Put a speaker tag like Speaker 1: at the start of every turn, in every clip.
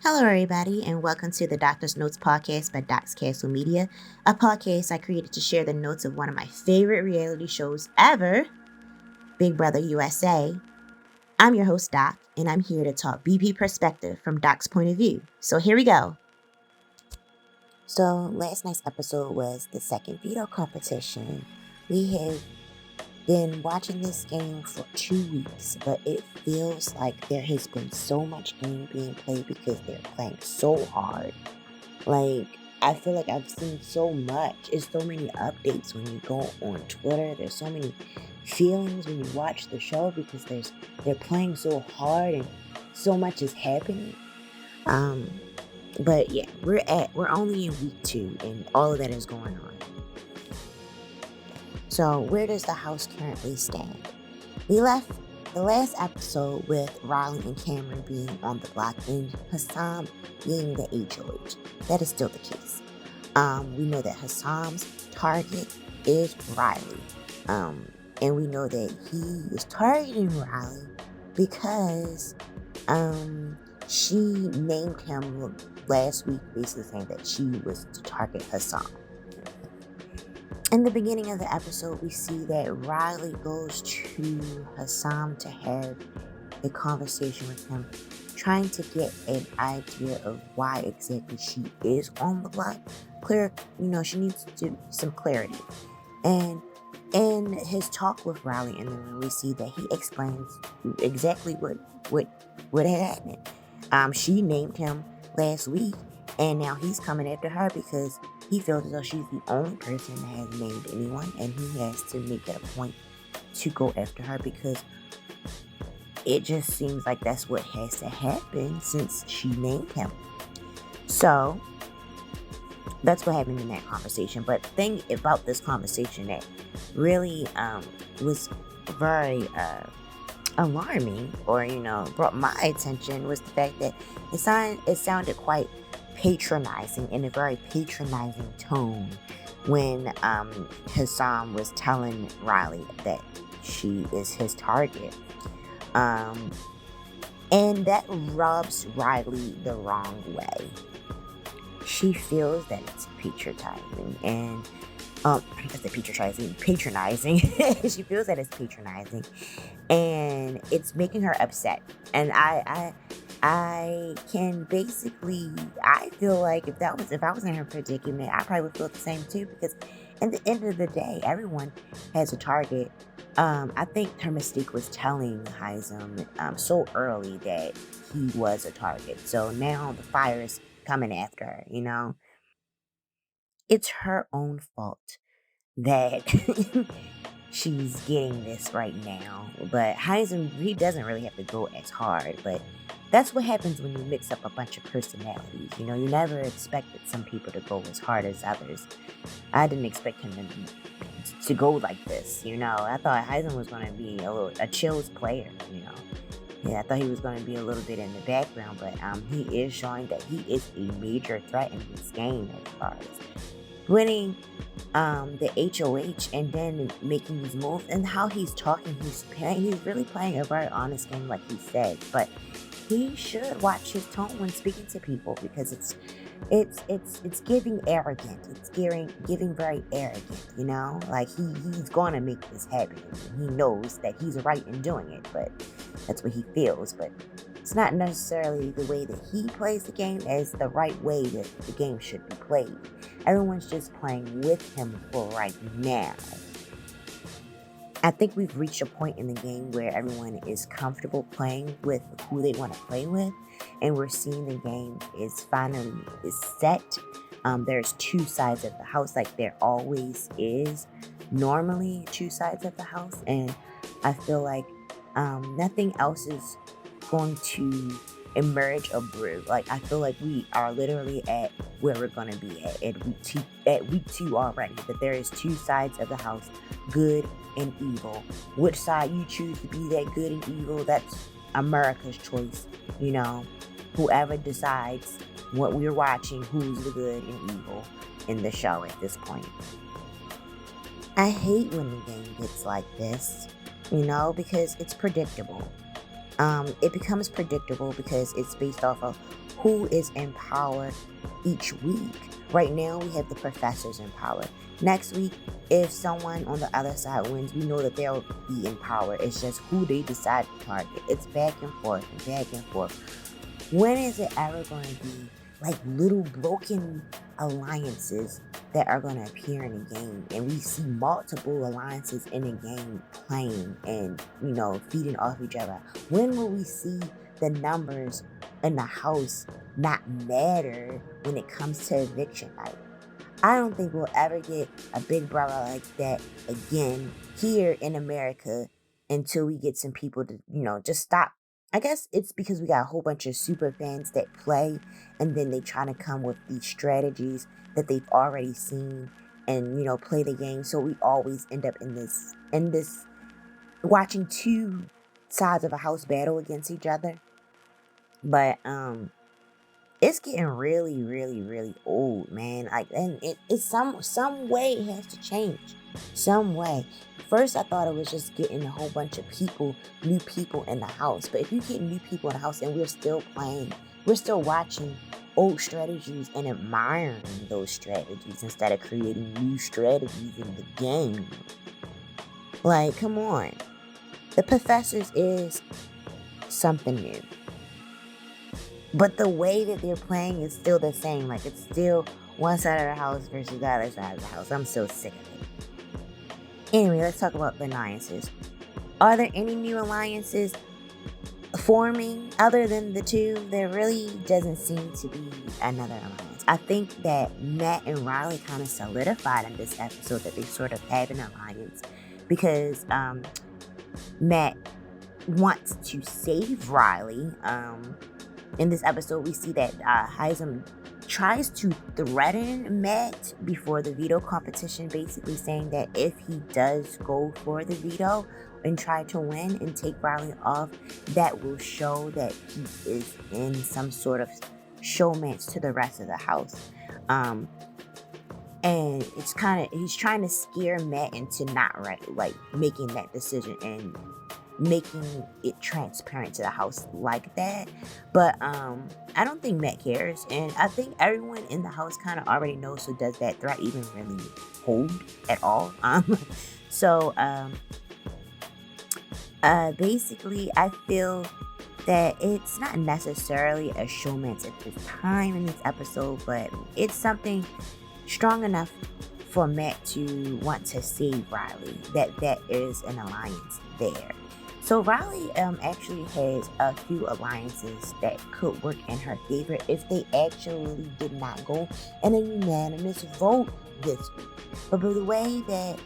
Speaker 1: Hello, everybody, and welcome to the Doctor's Notes podcast by Doc's Castle Media, a podcast I created to share the notes of one of my favorite reality shows ever, Big Brother USA. I'm your host, Doc, and I'm here to talk BP perspective from Doc's point of view. So here we go. So last night's episode was the second veto competition. We have been watching this game for 2 weeks, but it feels like there has been so much game being played because they're playing so hard. Like, I feel like I've seen so much. It's so many updates when you go on Twitter. There's so many feelings when you watch the show because they're playing so hard and so much is happening. But yeah, we're only in week 2 and all of that is going on. So where does the house currently stand? We left the last episode with Riley and Cameron being on the block and Hisam being the HOH. That is still the case. We know that Hisam's target is Riley. And we know that he is targeting Riley because she named him last week, basically saying that she was to target Hisam. In the beginning of the episode, we see that Riley goes to Hisam to have a conversation with him, trying to get an idea of why exactly she is on the block. She needs some clarity. And in his talk with Riley in the room, we see that he explains exactly what had happened. She named him last week, and now he's coming after her because he feels as though she's the only person that has named anyone, and he has to make it a point to go after her because it just seems like that's what has to happen since she named him. So that's what happened in that conversation. But the thing about this conversation that really was very alarming, or brought my attention, was the fact that it sounded quite patronizing, in a very patronizing tone, when Hisam was telling Riley that she is his target. And that rubs Riley the wrong way. She feels that it's patronizing, and patronizing. She feels that it's patronizing, and it's making her upset. And I can basically, I feel like if I was in her predicament, I probably would feel the same too, because at the end of the day, everyone has a target. I think her mistake was telling Hisam so early that he was a target. So now the fire is coming after her, It's her own fault that she's getting this right now. But Hisam, he doesn't really have to go as hard, but that's what happens when you mix up a bunch of personalities. You never expected some people to go as hard as others. I didn't expect him to go like this. I thought Hisam was going to be a chills player. Yeah, I thought he was going to be a little bit in the background, but he is showing that he is a major threat in this game as far as winning the HOH and then making these moves, and how he's talking. He's really playing a very honest game, like he said, but he should watch his tone when speaking to people, because it's giving arrogant. It's giving very arrogant, like he's gonna make this happen. He knows that he's right in doing it, but that's what he feels. But it's not necessarily the way that he plays the game as the right way that the game should be played. Everyone's just playing with him for right now. I think we've reached a point in the game where everyone is comfortable playing with who they want to play with, and we're seeing the game is finally set. There's 2 sides of the house, like there always is normally 2 sides of the house, and I feel like nothing else is going to emerge or brew. Like, I feel like we are literally at where we're going to be at week 2 already, that there is 2 sides of the house, good and evil. Which side you choose to be that good and evil, that's America's choice. Whoever decides what we're watching, who's the good and evil in the show at this point. I hate when the game gets like this, because it's predictable. It becomes predictable because it's based off of who is in power each week. Right now, we have the professors in power. Next week, if someone on the other side wins, we know that they'll be in power. It's just who they decide to target. It's back and forth and back and forth. When is it ever going to be like little broken alliances that are going to appear in a game, and we see multiple alliances in a game playing and, feeding off each other? When will we see the numbers in the house not matter when it comes to eviction night? I don't think we'll ever get a big brother like that again here in America until we get some people to, just stop. I guess it's because we got a whole bunch of super fans that play, and then they try to come with these strategies that they've already seen and, play the game. So we always end up in this watching two sides of a house battle against each other. But it's getting really, really, really old, man. Like, and it's some way it has to change, some way. First, I thought it was just getting a whole bunch of new people in the house. But if you get new people in the house and we're still playing, we're still watching old strategies and admiring those strategies instead of creating new strategies in the game. Like, come on. The Professors is something new. But the way that they're playing is still the same. Like, it's still one side of the house versus the other side of the house. I'm so sick of it. Anyway, let's talk about the alliances. Are there any new alliances forming other than the two? There really doesn't seem to be another alliance. I think that Matt and Riley kind of solidified in this episode that they sort of have an alliance because Matt wants to save Riley. In this episode, we see that Hisam tries to threaten Matt before the veto competition, basically saying that if he does go for the veto and try to win and take Riley off, that will show that he is in some sort of showmance to the rest of the house. And it's he's trying to scare Matt into not making that decision and making it transparent to the house like that. But I don't think Matt cares, and I think everyone in the house kind of already knows. So does that threat even really hold at all? So basically, I feel that it's not necessarily a showmance at this time in this episode, but it's something strong enough for Matt to want to save Riley, that is an alliance there. So Riley actually has a few alliances that could work in her favor if they actually did not go in a unanimous vote this week. But by the way that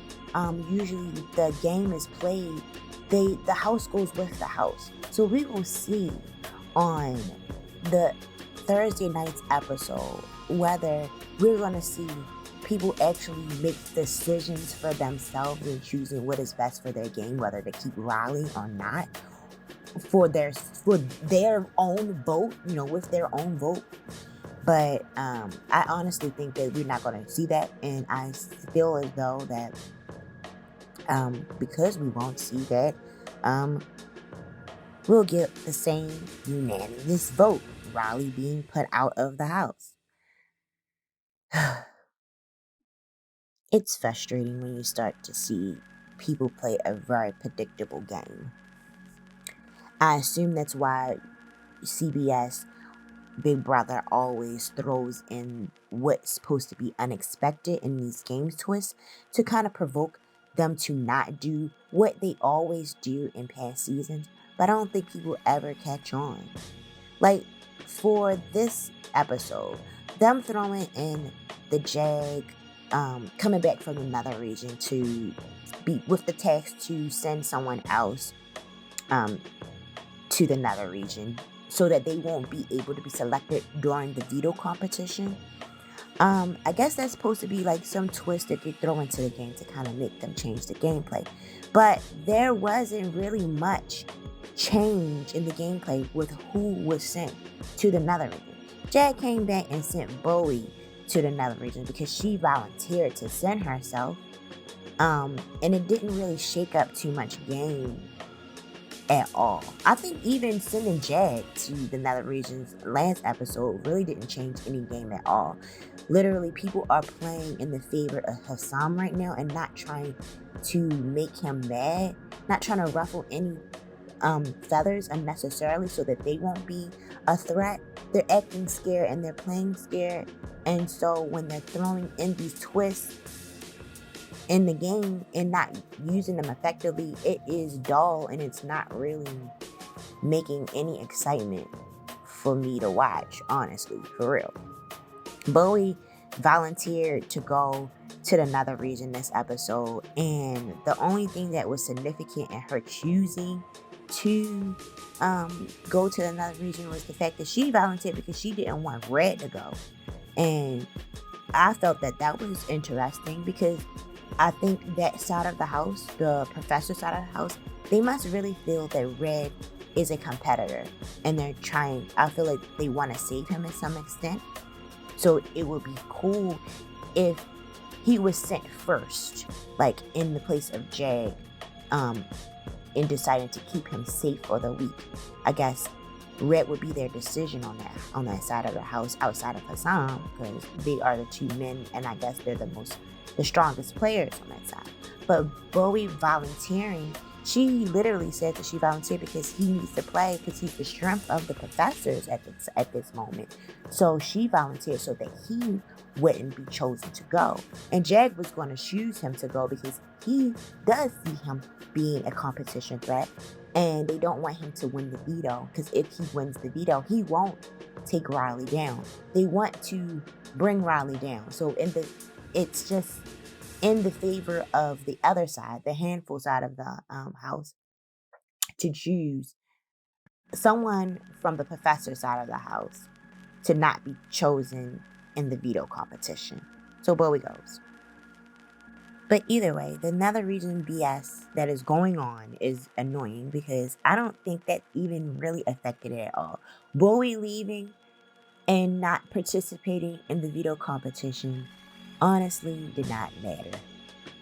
Speaker 1: usually the game is played, the house goes with the house. So we will see on the Thursday night's episode whether we're going to see people actually make decisions for themselves and choosing what is best for their game, whether to keep Riley or not, for their own vote, with their own vote. But I honestly think that we're not going to see that, and I feel as though that because we won't see that, we'll get the same unanimous vote, Riley being put out of the house. It's frustrating when you start to see people play a very predictable game. I assume that's why CBS Big Brother always throws in what's supposed to be unexpected in these games twists to kind of provoke them to not do what they always do in past seasons. But I don't think people ever catch on. Like, for this episode, them throwing in the Jag coming back from another region to be with the task to send someone else to the nether region so that they won't be able to be selected during the veto competition. I guess that's supposed to be like some twist that they throw into the game to kind of make them change the gameplay. But there wasn't really much change in the gameplay with who was sent to the nether region. Jag came back and sent Bowie to the nether region because she volunteered to send herself. And it didn't really shake up too much game at all. I think even sending Jag to the Nether regions last episode really didn't change any game at all. Literally, people are playing in the favor of Hisam right now and not trying to make him mad, not trying to ruffle any feathers unnecessarily so that they won't be a threat. They're acting scared and they're playing scared. And so when they're throwing in these twists in the game and not using them effectively, it is dull and it's not really making any excitement for me to watch, honestly, for real. Bowie volunteered to go to the Nether region this episode, and the only thing that was significant in her choosing to go to the Nether region was the fact that she volunteered because she didn't want Red to go. And I felt that was interesting because I think that side of the house, the professor side of the house, they must really feel that Red is a competitor and they're trying, I feel like they want to save him in some extent. So it would be cool if he was sent first, like in the place of Jag, in deciding to keep him safe for the week. I guess Red would be their decision on that side of the house outside of Hisam, because they are the two men and I guess they're the strongest players on that side. But Bowie volunteering, she literally said that she volunteered because he needs to play because he's the strength of the professors at this moment. So she volunteered so that he wouldn't be chosen to go. And Jag was going to choose him to go because he does see him being a competition threat. And they don't want him to win the veto because if he wins the veto, he won't take Riley down. They want to bring Riley down. So it's just in the favor of the other side, the handful side of the house, to choose someone from the professor side of the house to not be chosen in the veto competition. So Bowie goes. But either way, the Nether region BS that is going on is annoying because I don't think that even really affected it at all. Bowie leaving and not participating in the veto competition honestly did not matter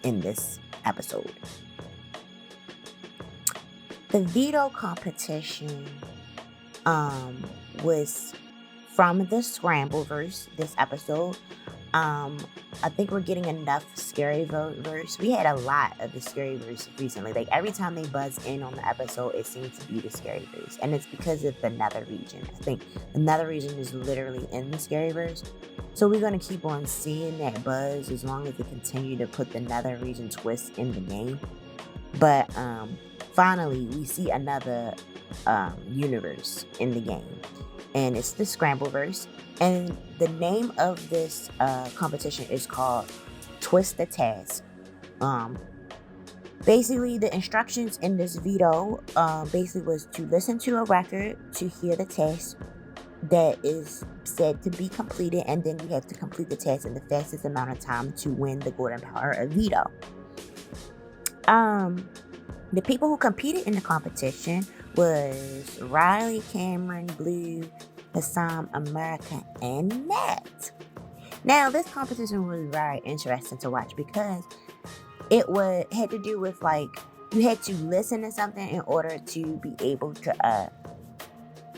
Speaker 1: in this episode. The veto competition was from the Scrambleverse this episode. I think we're getting enough scary verse. We had a lot of the scary verse recently. Like every time they buzz in on the episode, it seems to be the scary verse, and it's because of the Nether region. I think the Nether region is literally in the scary verse, so we're gonna keep on seeing that buzz as long as they continue to put the Nether region twist in the game. But finally, we see another universe in the game, and it's the Scrambleverse. And the name of this competition is called Twist the Task. Basically, the instructions in this veto basically was to listen to a record to hear the task that is said to be completed, and then you have to complete the task in the fastest amount of time to win the golden power of veto. The people who competed in the competition was Riley, Cameron, Blue, Hisam, America, and Nat. Now, this competition was very interesting to watch because it had to do with like you had to listen to something in order to be able to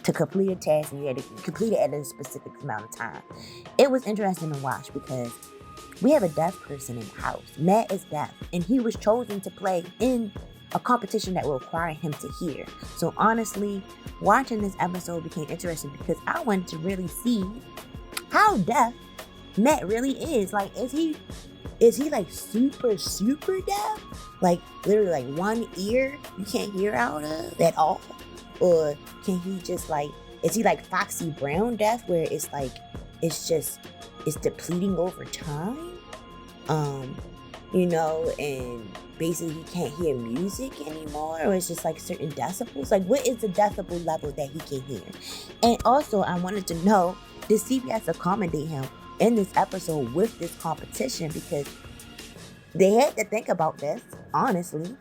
Speaker 1: complete a task, and you had to complete it at a specific amount of time. It was interesting to watch because we have a deaf person in the house. Matt is deaf, and he was chosen to play in a competition that will require him to hear. So honestly, watching this episode became interesting because I wanted to really see how deaf Matt really is. Like, is he like super deaf? Like literally like one ear you can't hear out of at all? Or can he just like, is he like Foxy Brown deaf where it's like it's depleting over time? And basically he can't hear music anymore, or it's just like certain decibels. Like, what is the decibel level that he can hear? And also, I wanted to know, did CBS accommodate him in this episode with this competition? Because they had to think about this, honestly.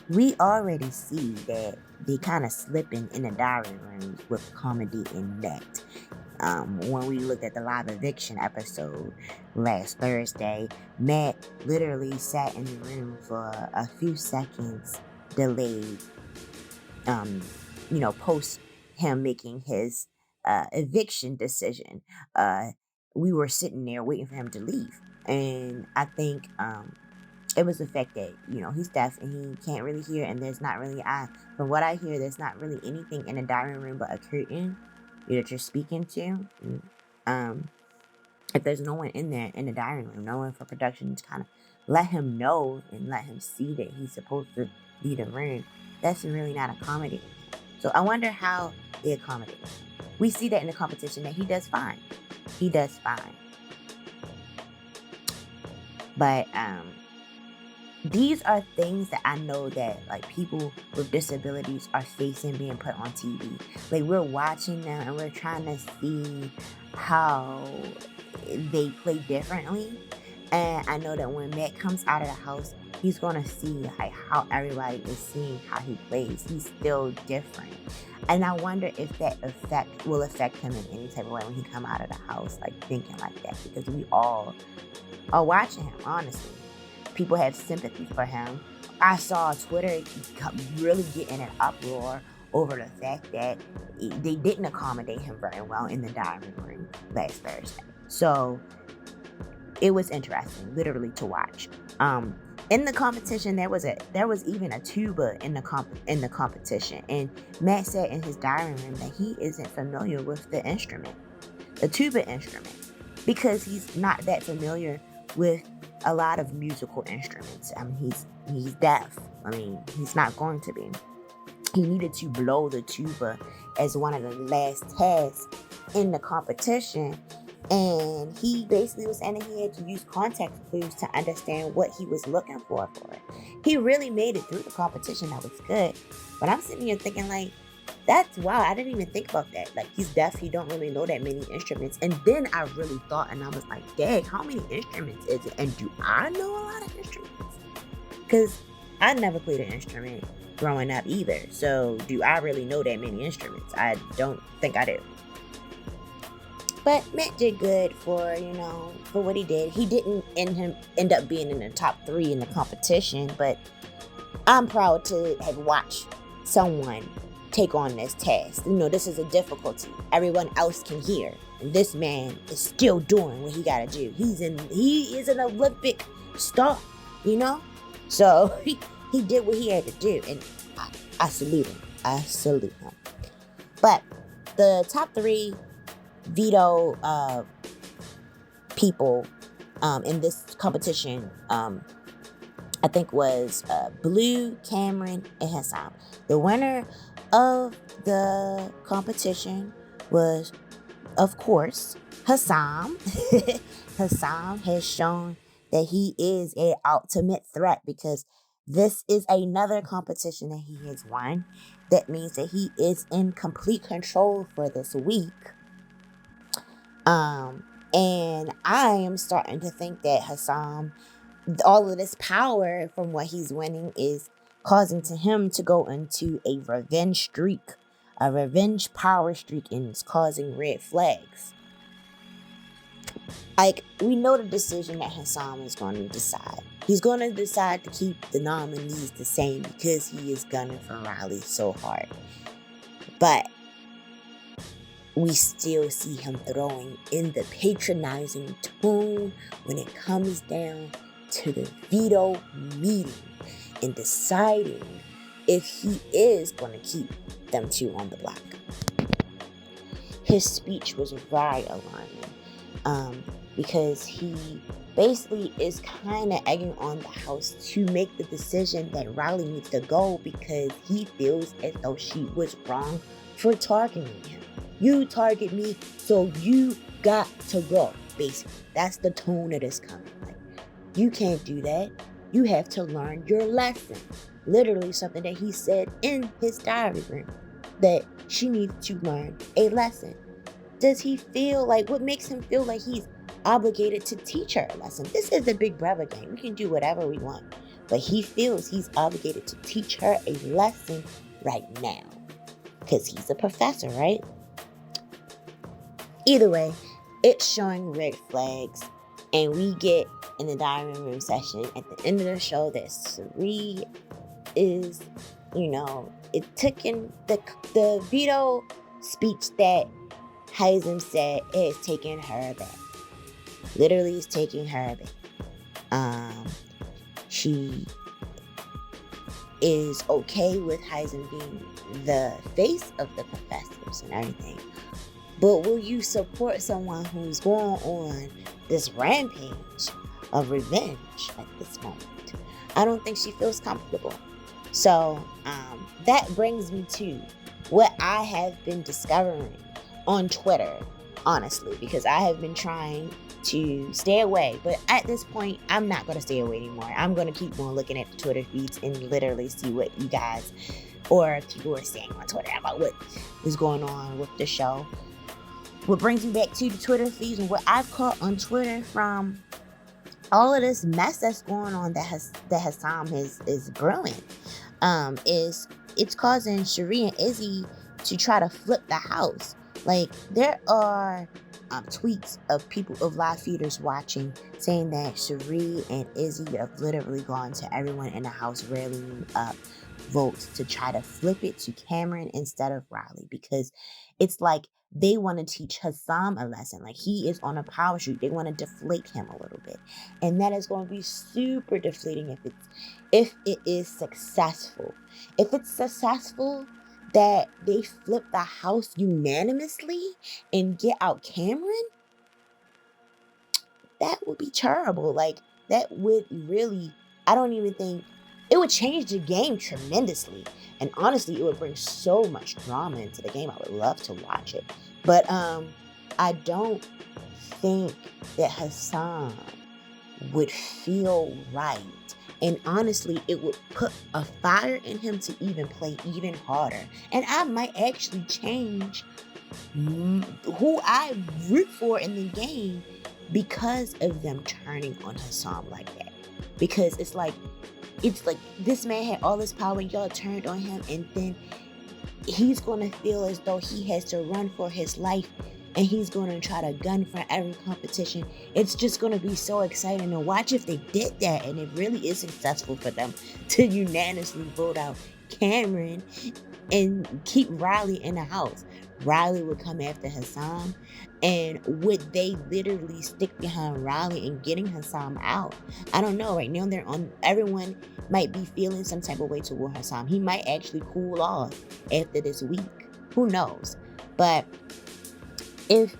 Speaker 1: We already see that they kind of slipping in the diary rooms with comedy and net. When we looked at the live eviction episode last Thursday, Matt literally sat in the room for a few seconds delayed um, post him making his eviction decision, we were sitting there waiting for him to leave. And I think it was the fact that, he's deaf and he can't really hear, and there's not really, from what I hear, there's not really anything in the dining room but a curtain that you're speaking to. Um, if there's no one in there in the dining room, no one for production to kind of let him know and let him see that he's supposed to leave the room, that's really not accommodating him. So I wonder how they accommodate him. We see that in the competition that he does fine. He does fine. But these are things that I know that like people with disabilities are facing being put on TV. Like we're watching them and we're trying to see how they play differently. And I know that when Matt comes out of the house, he's gonna see like how everybody is seeing how he plays. He's still different. And I wonder if that will affect him in any type of way when he come out of the house, like thinking like that, because we all are watching him, honestly. People have sympathy for him. I saw Twitter really get in an uproar over the fact that they didn't accommodate him very well in the dining room last Thursday. So it was interesting, literally, to watch. In the competition, there was even a tuba in the competition, and Matt said in his dining room that he isn't familiar with the instrument, the tuba instrument, because he's not that familiar with a lot of musical instruments. I mean, he's deaf. I mean, he's not going to be. He needed to blow the tuba as one of the last tasks in the competition. And he basically was saying that he had to use context clues to understand what he was looking for it. He really made it through the competition. That was good. But I'm sitting here thinking like, that's wow. I didn't even think about that. Like, he's deaf. He don't really know that many instruments. And then I really thought, and I was like, dang, how many instruments is it? And do I know a lot of instruments? Because I never played an instrument growing up either. So do I really know that many instruments? I don't think I do. But Matt did good for what he did. He didn't end up being in the top 3 in the competition, but I'm proud to have watched someone take on this task. This is a difficulty. Everyone else can hear, and this man is still doing what he gotta do. He is an Olympic star, So he did what he had to do, and I salute him. I salute him. But the top 3 veto people in this competition, I think was Blue, Cameron, and Hisam. The winner of the competition was, of course, Hisam. Hisam has shown that he is an ultimate threat because this is another competition that he has won. That means that he is in complete control for this week. And I am starting to think that Hisam, all of this power from what he's winning is causing him to go into a revenge streak, a revenge power streak, and it's causing red flags. Like, we know the decision that Hisam is going to decide. He's going to decide to keep the nominees the same because he is gunning for Riley so hard. But we still see him throwing in the patronizing tone when it comes down to the veto meeting and deciding if he is going to keep them 2 on the block. His speech was very alarming because he basically is kind of egging on the house to make the decision that Riley needs to go because he feels as though she was wrong for targeting him. You target me, so you got to go, basically. That's the tone that is coming. Like, you can't do that. You have to learn your lesson. Literally something that he said in his diary room, that she needs to learn a lesson. Does he feel like, what makes him feel like he's obligated to teach her a lesson? This is the Big Brother game. We can do whatever we want. But he feels he's obligated to teach her a lesson right now. Because he's a professor, right? Either way, it's showing red flags. And we get in the dining room session at the end of the show that Sari is it took in the veto speech that Hisam said it has taken her back. Literally, it's taking her back. She is okay with Hisam being the face of the professors and everything. But will you support someone who's going on this rampage of revenge at this moment? I don't think she feels comfortable. So that brings me to what I have been discovering on Twitter, honestly, because I have been trying to stay away. But at this point, I'm not going to stay away anymore. I'm going to keep on looking at the Twitter feeds and literally see what you guys or people are saying on Twitter about what is going on with the show. What brings me back to the Twitter feeds and what I've caught on Twitter from all of this mess that's going on that Hisam is brewing, is it's causing Cherie and Izzy to try to flip the house. Like, there are tweets of people, of live feeders watching, saying that Cherie and Izzy have literally gone to everyone in the house rallying up votes to try to flip it to Cameron instead of Riley, because it's like they want to teach Hisam a lesson. Like, he is on a power streak. They want to deflate him a little bit. And that is going to be super deflating if it is successful. If it's successful that they flip the house unanimously and get out Cameron, that would be terrible. Like, that would really, I don't even think, it would change the game tremendously. And honestly, it would bring so much drama into the game. I would love to watch it. But I don't think that Hisam would feel right. And honestly, it would put a fire in him to even play even harder. And I might actually change who I root for in the game because of them turning on Hisam like that. Because it's like this man had all this power, y'all turned on him, and then he's gonna feel as though he has to run for his life, and he's gonna try to gun for every competition. It's just gonna be so exciting to watch if they did that, and it really is successful for them to unanimously vote out Cameron and keep Riley in the house. Riley would come after Hisam, and would they literally stick behind Riley and getting Hisam out? I don't know. Right now, everyone might be feeling some type of way toward Hisam. He might actually cool off after this week. Who knows? But if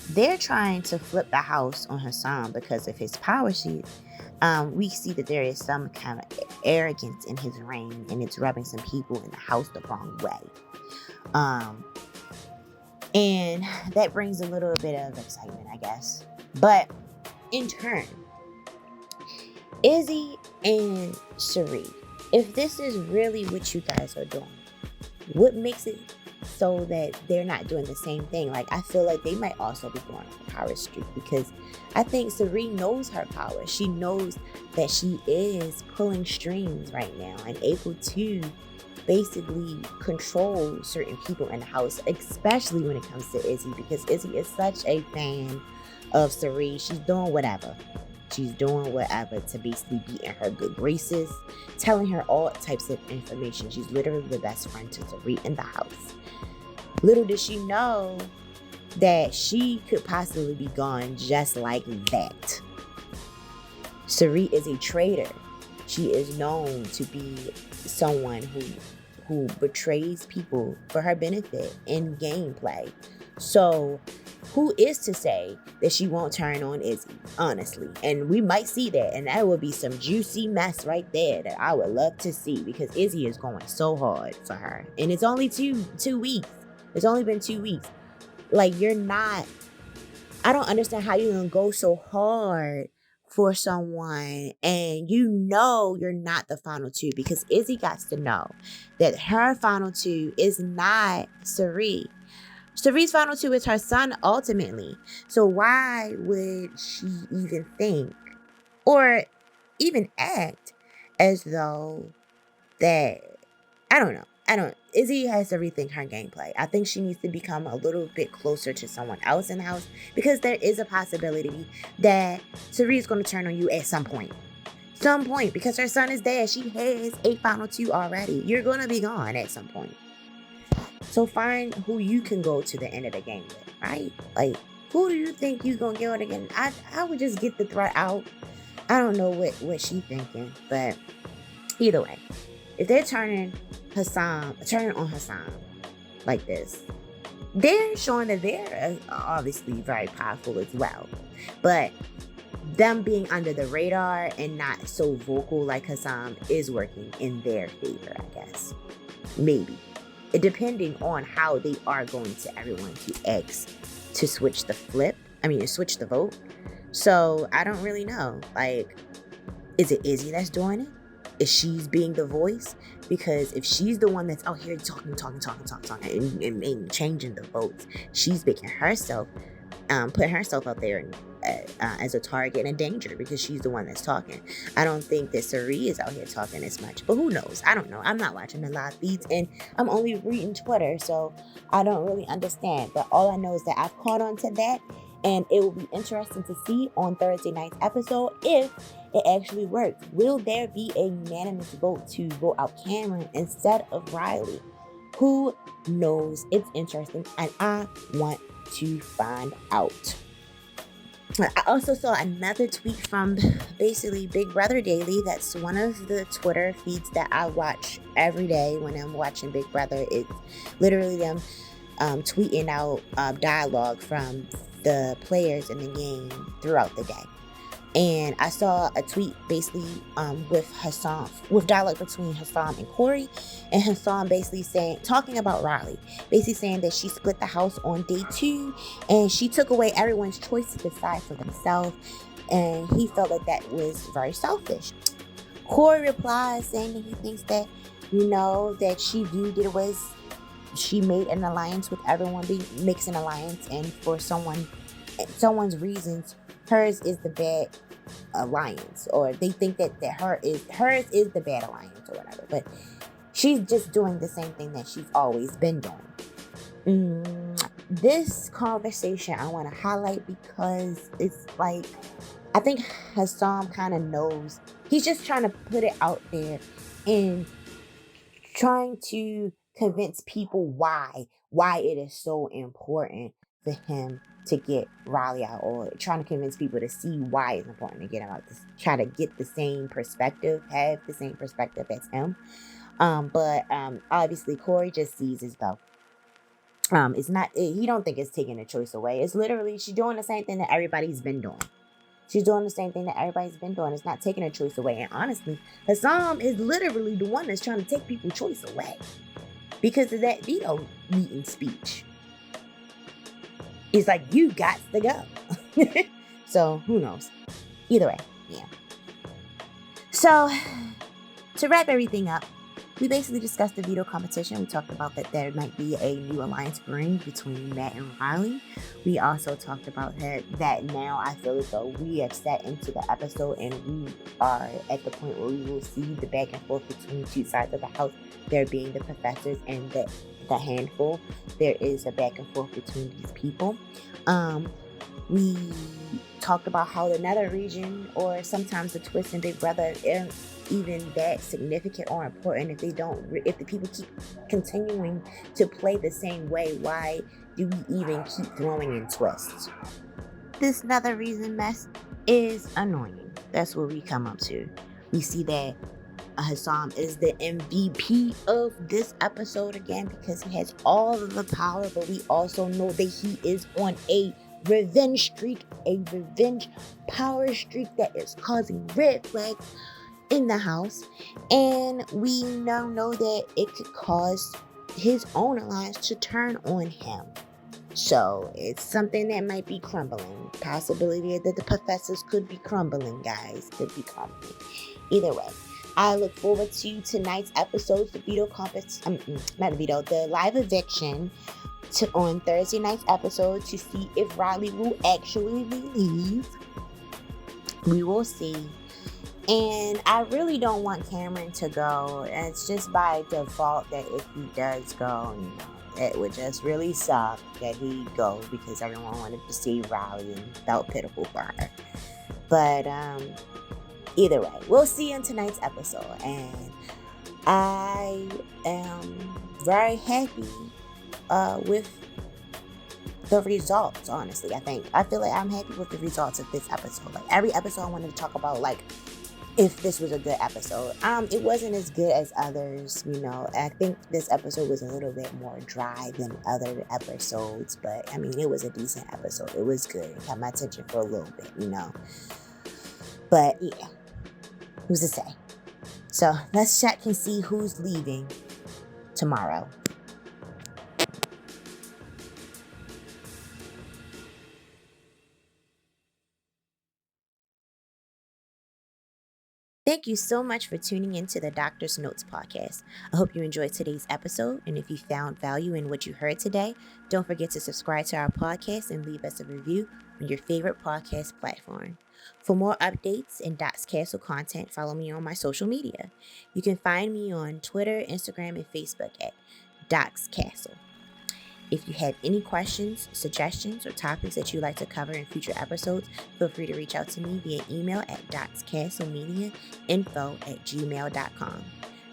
Speaker 1: they're trying to flip the house on Hisam because of his power sheet, we see that there is some kind of arrogance in his reign, and it's rubbing some people in the house the wrong way. And that brings a little bit of excitement, I guess. But in turn, Izzy and Cherie, if this is really what you guys are doing, what makes it so that they're not doing the same thing? Like, I feel like they might also be going on a power streak, because I think Cherie knows her power. She knows that she is pulling strings right now and able to basically control certain people in the house, especially when it comes to Izzy, because Izzy is such a fan of Cherie. She's doing whatever. She's doing whatever to basically be in her good graces, telling her all types of information. She's literally the best friend to Cherie in the house. Little did she know that she could possibly be gone just like that. Cherie is a traitor. She is known to be someone who betrays people for her benefit in gameplay. So who is to say that she won't turn on Izzy, honestly? And we might see that, and that would be some juicy mess right there that I would love to see, because Izzy is going so hard for her. And it's only two weeks. It's only been 2 weeks. Like, I don't understand how you're going to go so hard for someone and you're not the final two, because Izzy got to know that her final two is not Cherie. Cherie's final two is her son ultimately. So why would she even think or even act as though that, I don't know. Izzy has to rethink her gameplay. I think she needs to become a little bit closer to someone else in the house, because there is a possibility that Cherie is going to turn on you at some point. some point, because her son is there. She has a final two already. You're gonna be gone at some point. So find who you can go to the end of the game with, right? Like, who do you think you gonna get again? I would just get the threat out. I don't know what she thinking, but either way, if they're turning on Hisam like this, they're showing that they're obviously very powerful as well. But them being under the radar and not so vocal like Hisam is working in their favor, I guess. Maybe. Depending on how they are going to everyone to X to switch the vote. So I don't really know. Like, is it Izzy that's doing it? Is she's being the voice? Because if she's the one that's out here talking and changing the votes, she's making herself, putting herself out there as a target and a danger, because she's the one that's talking. I don't think that Sari is out here talking as much, but who knows? I don't know. I'm not watching the live feeds, and I'm only reading Twitter, so I don't really understand. But all I know is that I've caught on to that, and it will be interesting to see on Thursday night's episode if it actually works. Will there be a unanimous vote to vote out Cameron instead of Riley? Who knows? It's interesting, and I want to find out. I also saw another tweet from basically Big Brother Daily. That's one of the Twitter feeds that I watch every day when I'm watching Big Brother. It's literally them tweeting out dialogue from the players in the game throughout the day. And I saw a tweet basically with dialogue between Hisam and Corey, and Hisam basically talking about Riley, basically saying that she split the house on day 2 and she took away everyone's choice to decide for themselves, and he felt like that was very selfish. Corey replies saying that he thinks that, that she viewed it was she made an alliance with everyone, makes an alliance, and for someone's reasons, hers is the bad alliance, or they think that hers is the bad alliance or whatever, but she's just doing the same thing that she's always been doing. This conversation I want to highlight because it's like, I think Hisam kind of knows. He's just trying to put it out there and trying to convince people why it is so important for him to get Riley out, or trying to convince people to see why it's important to get him out. Try to get the same perspective, have the same perspective as him. But obviously Corey just sees as though it's not. He don't think it's taking a choice away. It's literally she's doing the same thing that everybody's been doing. She's doing the same thing that everybody's been doing. It's not taking a choice away. And honestly, Hisam is literally the one that's trying to take people's choice away because of that veto meeting speech. It's like, you got to go. So, who knows? Either way, yeah. So, to wrap everything up, we basically discussed the veto competition. We talked about that there might be a new alliance brewing between Matt and Riley. We also talked about that now I feel as though we have set into the episode and we are at the point where we will see the back and forth between two sides of the house, there being the professors and the handful. There is a back and forth between these people. We talked about how the nether region, or sometimes the twist in Big Brother, isn't even that significant or important if the people keep continuing to play the same way. Why do we even keep throwing in twists? This nether region mess is annoying. That's what we come up to. We see that Hisam is the MVP of this episode again because he has all of the power, but we also know that he is on a revenge streak, a revenge power streak that is causing red flags in the house, and we now know that it could cause his own alliance to turn on him. So it's something that might be crumbling. Possibility that the professors could be crumbling, guys. Could be crumbling. Either way, I look forward to tonight's episodes, the live eviction on Thursday night's episode to see if Riley will actually leave. We will see. And I really don't want Cameron to go. And it's just by default that if he does go, it would just really suck that he go because everyone wanted to see Riley and felt pitiful for her. But Either way, we'll see you in tonight's episode. And I am very happy with the results, honestly. I feel like I'm happy with the results of this episode. Like every episode I wanted to talk about, like, if this was a good episode. It wasn't as good as others, you know. I think this episode was a little bit more dry than other episodes, but I mean, it was a decent episode. It was good. It got my attention for a little bit, you know. But yeah, who's to say? So let's check and see who's leaving tomorrow. Thank you so much for tuning in to the Doctor's Notes podcast. I hope you enjoyed today's episode, and if you found value in what you heard today, don't forget to subscribe to our podcast and leave us a review on your favorite podcast platform. For more updates and Doc's Castle content, follow me on my social media. You can find me on Twitter, Instagram, and Facebook at Doc's Castle. If you have any questions, suggestions, or topics that you'd like to cover in future episodes, feel free to reach out to me via email at docscastlemediainfo@gmail.com.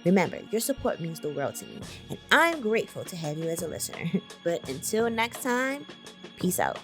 Speaker 1: Remember, your support means the world to me, and I'm grateful to have you as a listener. But until next time, peace out.